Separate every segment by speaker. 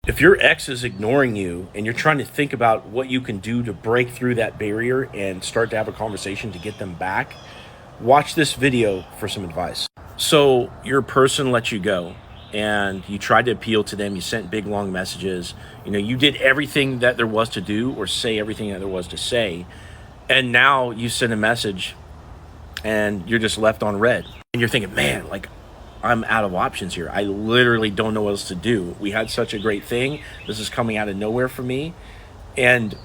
Speaker 1: If your ex is ignoring you and you're trying to think about what you can do to break through that barrier and start to have a conversation to get them back, watch this video for some advice. So your person let you go and you tried to appeal to them. You sent big, long messages. You did everything that there was to do or say everything that there was to say. And now you send a message and you're just left on red. And you're thinking, man, I'm out of options here. I literally don't know what else to do. We had such a great thing. This is coming out of nowhere for me. And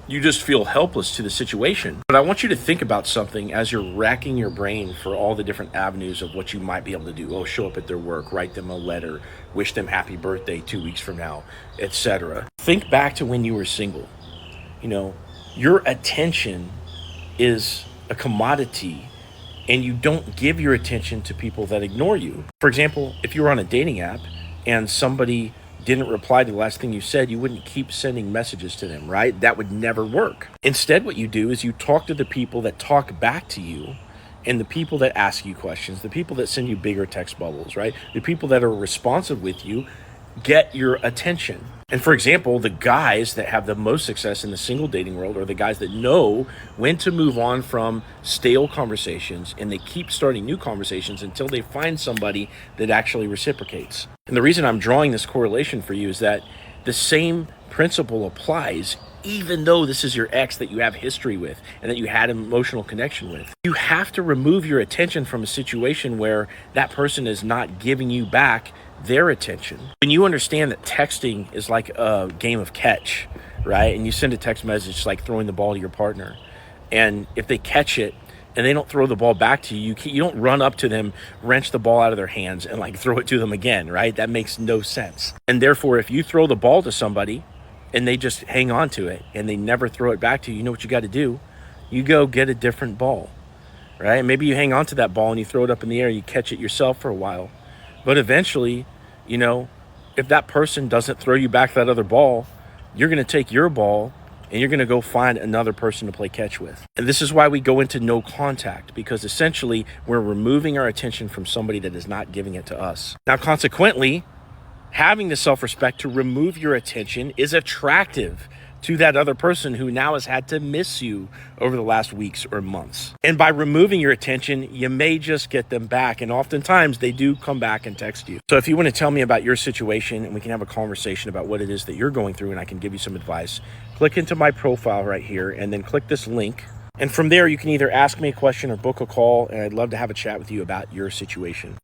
Speaker 1: you just feel helpless to the situation. But I want you to think about something as you're racking your brain for all the different avenues of what you might be able to do. Show up at their work, write them a letter, wish them happy birthday 2 weeks from now, etc. Think back to when you were single. Your attention is a commodity, and you don't give your attention to people that ignore you. For example, if you were on a dating app and somebody didn't reply to the last thing you said, you wouldn't keep sending messages to them, right? That would never work. Instead, what you do is you talk to the people that talk back to you, and the people that ask you questions, the people that send you bigger text bubbles, right? The people that are responsive with you get your attention. And for example, the guys that have the most success in the single dating world are the guys that know when to move on from stale conversations, and they keep starting new conversations until they find somebody that actually reciprocates. And the reason I'm drawing this correlation for you is that the same principle applies even though this is your ex that you have history with and that you had an emotional connection with. You have to remove your attention from a situation where that person is not giving you back their attention. When you understand that texting is like a game of catch, right? And you send a text message like throwing the ball to your partner. And if they catch it and they don't throw the ball back to you, you don't run up to them, wrench the ball out of their hands and throw it to them again, right? That makes no sense. And therefore, if you throw the ball to somebody and they just hang on to it and they never throw it back to you, you know what you got to do? You go get a different ball, right? Maybe you hang on to that ball and you throw it up in the air and you catch it yourself for a while. But eventually, if that person doesn't throw you back that other ball, you're going to take your ball and you're going to go find another person to play catch with. And this is why we go into no contact, because essentially we're removing our attention from somebody that is not giving it to us. Now, consequently, having the self-respect to remove your attention is attractive to that other person who now has had to miss you over the last weeks or months. And by removing your attention, you may just get them back. And oftentimes they do come back and text you. So if you want to tell me about your situation and we can have a conversation about what it is that you're going through and I can give you some advice, click into my profile right here and then click this link. And from there, you can either ask me a question or book a call. And I'd love to have a chat with you about your situation.